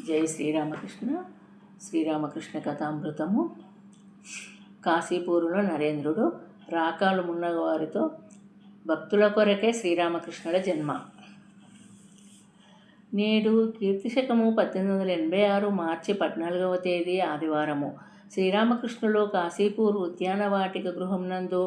జై శ్రీరామకృష్ణ. శ్రీరామకృష్ణ కథామృతము. కాశీపూరులో నరేంద్రుడు రాకాలు మున్నవారితో భక్తుల కొరకే శ్రీరామకృష్ణుల జన్మ. నేడు కీర్తిశకము 1886 మార్చి 14వ తేదీ ఆదివారము. శ్రీరామకృష్ణులు కాశీపూర్ ఉద్యానవాటిక గృహం నందు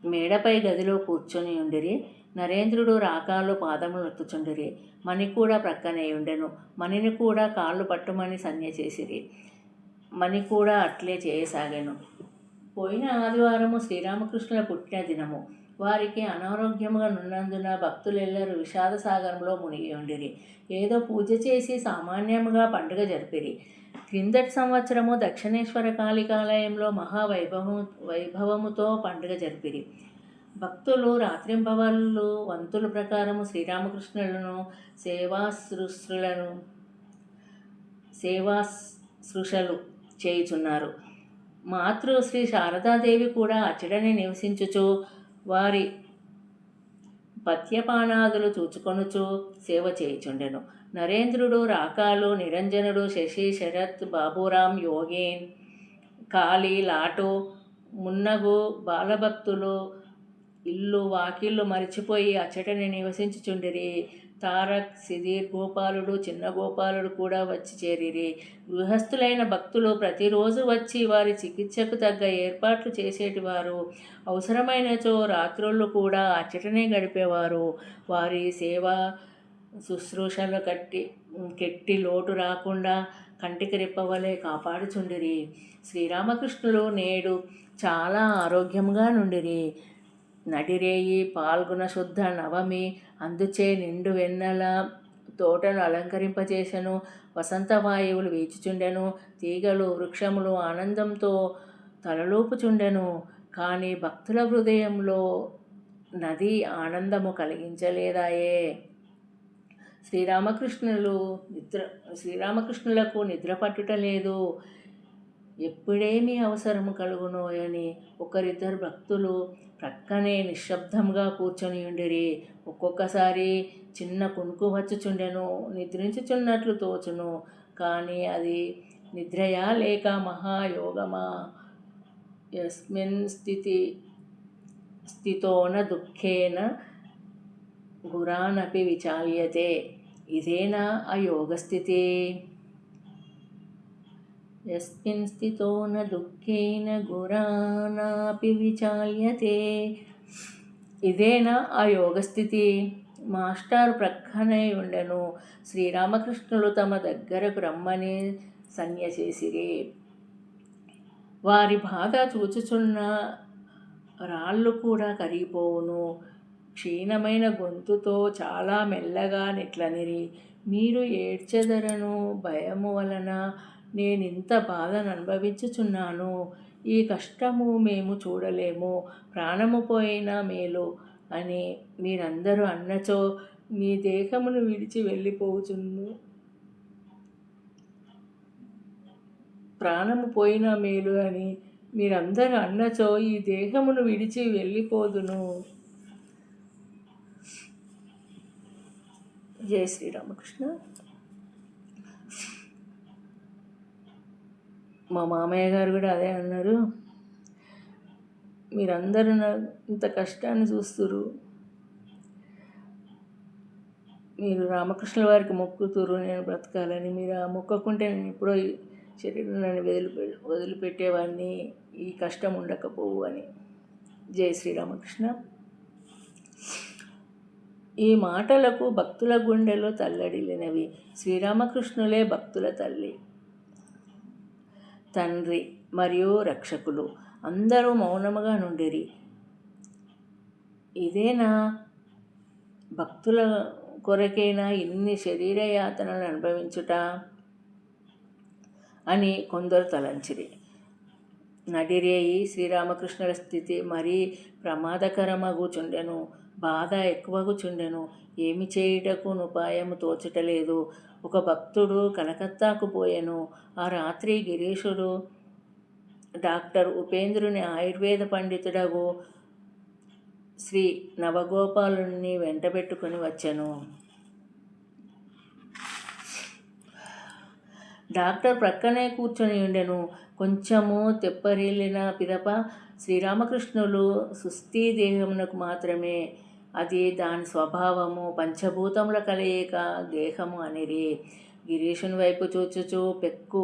మేడపై గదిలో కూర్చొని ఉండిరి. నరేంద్రుడు రాకాలు పాదములు నొత్తుచుండిరి. మణి కూడా ప్రక్కనే ఉండెను. మణిని కూడా కాళ్ళు పట్టుమని సంజ్ఞ చేసిరి. మణి కూడా అట్లే చేయసాగాను. పోయిన ఆదివారము శ్రీరామకృష్ణుల పుట్టిన దినము. వారికి అనారోగ్యముగా నున్నందున భక్తులెల్లరూ విషాద సాగరంలో మునిగి ఉండిరి. ఏదో పూజ చేసి సామాన్యముగా పండుగ జరిపిరి. క్రిందటి సంవత్సరము దక్షిణేశ్వర కాళికాలయంలో వైభవముతో పండుగ జరిపిరి. భక్తులు రాత్రింబవళ్ళు వంతుల ప్రకారము శ్రీరామకృష్ణులను సేవాశ్రుషలు చేయుచున్నారు. మాతృ శ్రీ శారదాదేవి కూడా అచ్చడనే నివసించుచు వారి పథ్యపానాదులు చూచుకొనుచు సేవ చేయుచుండెను. నరేంద్రుడు, రాకాలు, నిరంజనుడు, శశి, శరత్, బాబురాం, యోగేన్, కాళీ, లాటు మున్నగు బాలభక్తులు ఇల్లు వాకిళ్ళు మరిచిపోయి అచ్చటని నివసించుచుండిరి. తారక్, సిదీర్, గోపాలుడు, చిన్న గోపాలుడు కూడా వచ్చి చేరిరి. గృహస్థులైన భక్తులు ప్రతిరోజు వచ్చి వారి చికిత్సకు తగ్గ ఏర్పాట్లు చేసేటివారు. అవసరమైనచో రాత్రుళ్ళు కూడా అచ్చటనే గడిపేవారు. వారి సేవా శుశ్రూషలు కెట్టి లోటు రాకుండా కంటికి రెప్పవలే కాపాడుచుండిరి. శ్రీరామకృష్ణులు నేడు చాలా ఆరోగ్యంగా నుండిరి. నడిరేయి పాల్గొన శుద్ధ నవమి అందుచే నిండు వెన్నెల తోటను అలంకరింపచేసెను. వసంత వాయువులు వీచుచుండెను. తీగలు వృక్షములు ఆనందంతో తలలూపుచుండెను. కానీ భక్తుల హృదయంలో నది ఆనందము కలిగించలేదాయే. శ్రీరామకృష్ణులకు నిద్ర పట్టుటలేదు. ఎప్పుడేమి అవసరము కలుగునోయని ఒకరిద్దరు భక్తులు ప్రక్కనే నిశ్శబ్దంగా కూర్చొని ఉండిరి. ఒక్కొక్కసారి చిన్న కునుకు వచ్చుచుండెను. నిద్రించుచున్నట్లు తోచును. కానీ అది నిద్రయా లేక మహాయోగమా? యస్మిన్ స్థితోన దుఃఖేన గురానపి విచాల్యతే. ఇదేనా ఆ యోగస్థితి? యస్మిన్ స్థితో న దుఃఖేన గురానాపి విచాల్యతే. ఇదేనా ఆ యోగస్థితి? మాస్టారు ప్రక్కనే ఉండెను. శ్రీరామకృష్ణులు తమ దగ్గరకు రమ్మని సంజ్ఞ చేసిరి. వారి బాధ చూచుచున్న రాళ్ళు కూడా కరిగిపోవును. క్షీణమైన గొంతుతో చాలా మెల్లగా నిట్లనిరి. మీరు ఏడ్చెదరను భయము వలన నేనింత బాధను అనుభవించుచున్నాను. ఈ కష్టము మేము చూడలేము. ప్రాణము పోయినా మేలు అని మీరందరూ అన్నచో మీ దేహమును విడిచి వెళ్ళిపోచును. ప్రాణము పోయినా మేలు అని మీరందరూ అన్నచో ఈ దేహమును విడిచి వెళ్ళిపోదును. జై శ్రీరామకృష్ణ. మా మామయ్య గారు కూడా అదే అన్నారు. మీరందరూ ఇంత కష్టాన్ని చూస్తురు. మీరు రామకృష్ణుల వారికి మొక్కుతురు నేను బ్రతకాలని. మీరు ఆ మొక్కకుంటే నేను ఎప్పుడో శరీరాన్ని వదిలిపెట్టేవాడిని. ఈ కష్టం ఉండకపోవు అని. జై శ్రీరామకృష్ణ. ఈ మాటలకు భక్తుల గుండెలో తల్లడిల్లినవి. శ్రీరామకృష్ణులే భక్తుల తండ్రి మరియు రక్షకులు. అందరూ మౌనముగా నుండిరి. ఇదేనా భక్తుల కొరకైనా ఇన్ని శరీర యాతనలు అనుభవించుట అని కొందరు తలంచిరి. నడిరేయి శ్రీరామకృష్ణుల స్థితి మరీ ప్రమాదకరమగుచుండెను. బాధ ఎక్కువగుచుండెను. ఏమి చేయుటకు ఉపాయము తోచటలేదు. ఒక భక్తుడు కలకత్తాకు పోయెను. ఆ రాత్రి గిరీశుడు డాక్టర్ ఉపేంద్రుని ఆయుర్వేద పండితుడగు శ్రీ నవగోపాలుని వెంటబెట్టుకుని వచ్చెను. డాక్టర్ ప్రక్కనే కూర్చొని ఉండెను. కొంచెము తెప్పరిల్లిన పిదప శ్రీరామకృష్ణులు సుస్థి దేహమునకు మాత్రమే, అది దాని స్వభావము, పంచభూతముల కలయిక దేహము అనిరి. గిరీషుని వైపు చూచుచూ పెక్కు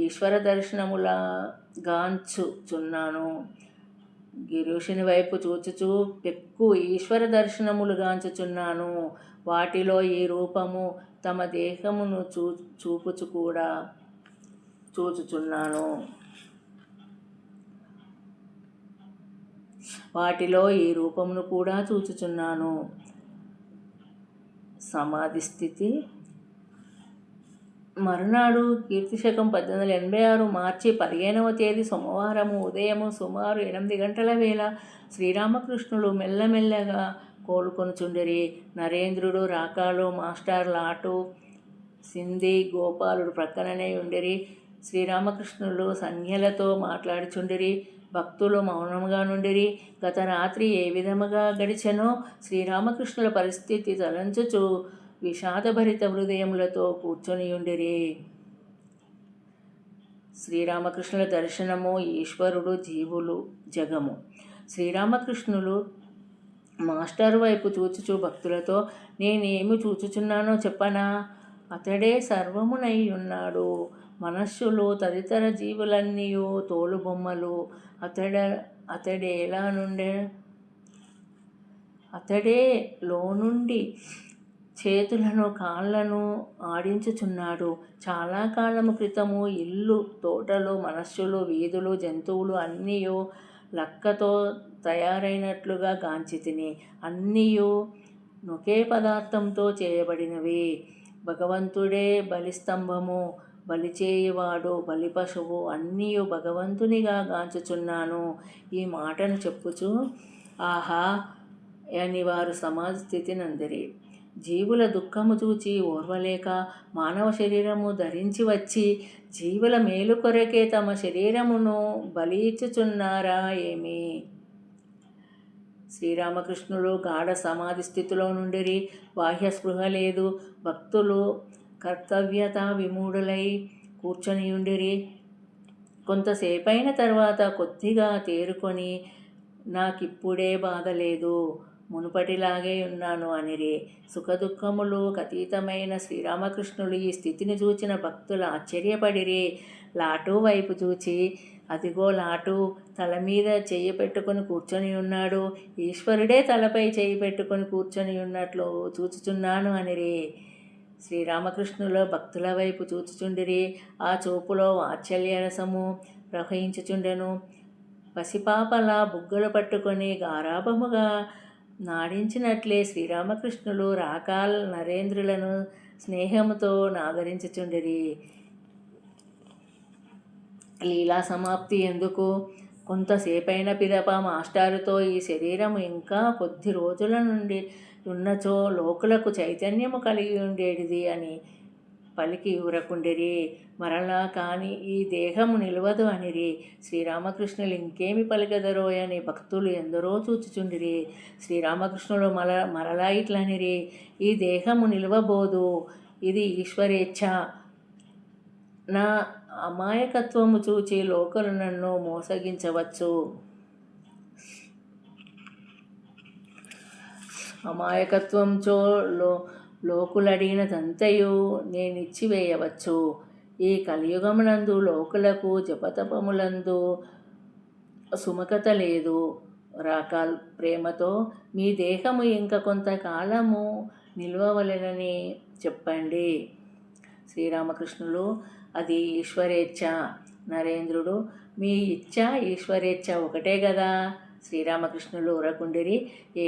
ఈశ్వర దర్శనముల గాంచుచున్నాను. గిరీషుని వైపు చూచుచూ పెక్కు ఈశ్వర దర్శనములు గాంచుచున్నాను. వాటిలో ఈ రూపము తమ దేహమును చూపుచు కూడా చూచుచున్నాను. వాటిలో ఈ రూపమును కూడా చూచుచున్నాను. సమాధి స్థితి. మరునాడు కీర్తిశకం 1886 మార్చి 15వ తేదీ సోమవారము ఉదయము సుమారు 8 గంటల వేళ శ్రీరామకృష్ణులు మెల్లమెల్లగా కోలుకొనుచుండిరి. నరేంద్రుడు, రాకాలు, మాస్టర్ లాటు, సింధి, గోపాలుడు ప్రక్కననే ఉండిరి. శ్రీరామకృష్ణులు సంజ్ఞలతో మాట్లాడుచుండిరి. భక్తులు మౌనముగా నుండిరి. గత రాత్రి ఏ విధముగా గడిచెనో శ్రీరామకృష్ణుల పరిస్థితి తలంచుచు విషాదభరిత హృదయములతో కూర్చొనియుండిరి. శ్రీరామకృష్ణుల దర్శనము, ఈశ్వరుడు, జీవులు, జగము. శ్రీరామకృష్ణులు మాస్టర్ వైపు చూచుచు భక్తులతో, నేనేమి చూచుచున్నానో చెప్పనా? అతడే సర్వమునై ఉన్నాడు. మనస్సులు తదితర జీవులన్నీయు తోలుబొమ్మలు. అతడే లోనుండి చేతులను కాళ్ళను ఆడించుచున్నాడు. చాలా కాలము క్రితము ఇల్లు, తోటలు, మనస్సులు, వీధులు, జంతువులు అన్నీయు లక్కతో తయారైనట్లుగా గాంచితిని. అన్నీయు ఒకే పదార్థంతో చేయబడినవి. భగవంతుడే బలిస్తంభము, బలిచేయువాడు, బలిపశువు, అన్నీయు భగవంతునిగా గాంచుచున్నాను. ఈ మాటను చెప్పుచు ఆహా అని వారు సమాధి స్థితి నందిరి. జీవుల దుఃఖము చూచి ఓర్వలేక మానవ శరీరము ధరించి వచ్చి జీవుల మేలు కొరకే తమ శరీరమును బలి ఇచ్చుచున్నారా ఏమి? శ్రీరామకృష్ణులు గాఢ సమాధి స్థితిలో నుండిరి. బాహ్య స్పృహ లేదు. భక్తులు కర్తవ్యత విమూఢులై కూర్చొనియుండిరి. కొంతసేపైన తర్వాత కొద్దిగా తేరుకొని, నాకిప్పుడే బాధ లేదు, మునుపటిలాగే ఉన్నాను అనిరి. సుఖదుఖములకు అతీతమైన శ్రీరామకృష్ణులు ఈ స్థితిని చూచిన భక్తులు ఆశ్చర్యపడిరి. లాటు వైపు చూచి, అదిగో లాటు తల మీద చెయ్యి పెట్టుకొని కూర్చొని ఉన్నాడు. ఈశ్వరుడే తలపై చెయ్యి పెట్టుకొని కూర్చొని ఉన్నట్లు చూచుచున్నాను అనిరి. శ్రీరామకృష్ణుల భక్తుల వైపు చూచుచుండిరి. ఆ చూపులో వాత్సల్యరసము ప్రవహించుచుండెను. పసిపాపలా బుగ్గలు పట్టుకొని గారాబముగా నాడించినట్లే శ్రీరామకృష్ణులు రాకాల్, నరేంద్రులను స్నేహముతో నాదరించుచుండిరి. లీలా సమాప్తి ఎందుకు? కొంతసేపైన పిదప మాస్టారుతో, ఈ శరీరము ఇంకా కొద్ది రోజుల నుండి ఉన్నచో లోకులకు చైతన్యము కలిగి ఉండేటిది అని పలికి ఊరకుండిరి. మరలా కాని ఈ దేహము నిలవదు అనిరి. శ్రీరామకృష్ణులు ఇంకేమి పలికదరోయని భక్తులు ఎందరో చూచుచుండిరి. శ్రీరామకృష్ణులు మరలా ఇట్లనిరి, ఈ దేహము నిలవబోదు, ఇది ఈశ్వరేచ్ఛ. నా అమాయకత్వము చూచి లోకులు నన్ను మోసగించవచ్చు. అమాయకత్వంచో లోకులడిగినదంతయు నేనిచ్చివేయవచ్చు. ఈ కలియుగమునందు లోకులకు జపతపములందు సుముఖత లేదు. రాకాల్ ప్రేమతో, మీ దేహము ఇంక కొంతకాలము నిలవవలెనని చెప్పండి. శ్రీరామకృష్ణులు, అది ఈశ్వరేచ్ఛ. నరేంద్రుడు, మీ ఇచ్ఛ ఈశ్వరేచ్ఛ ఒకటే గదా? శ్రీరామకృష్ణులు ఉరకుండిరి.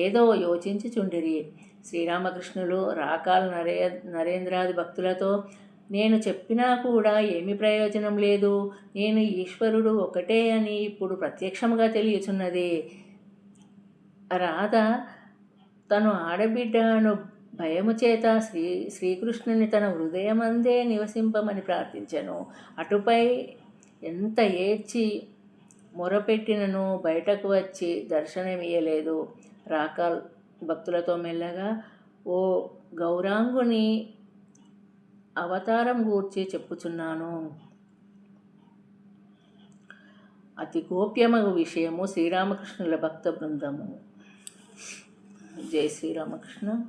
ఏదో యోచించుచుండిరి. శ్రీరామకృష్ణులు రాకాల్, నరేంద్రాది భక్తులతో, నేను చెప్పినా కూడా ఏమి ప్రయోజనం లేదు. నేను ఈశ్వరుడు ఒకటే అని ఇప్పుడు ప్రత్యక్షముగా తెలియచున్నది. రాధ తను ఆడబిడ్డను భయము చేత శ్రీకృష్ణుని తన హృదయమందే నివసింపమని ప్రార్థించెను. అటుపై ఎంత ఏడ్చి మొరపెట్టినను బయటకు వచ్చి దర్శనమియ్యలేదు. రాకాల్ భక్తులతో మెల్లగా, ఓ గౌరాంగుని అవతారం గూర్చి చెప్పుచున్నాను. అతి గోప్యమగు విషయము శ్రీరామకృష్ణుల భక్త బృందము. జై శ్రీరామకృష్ణ.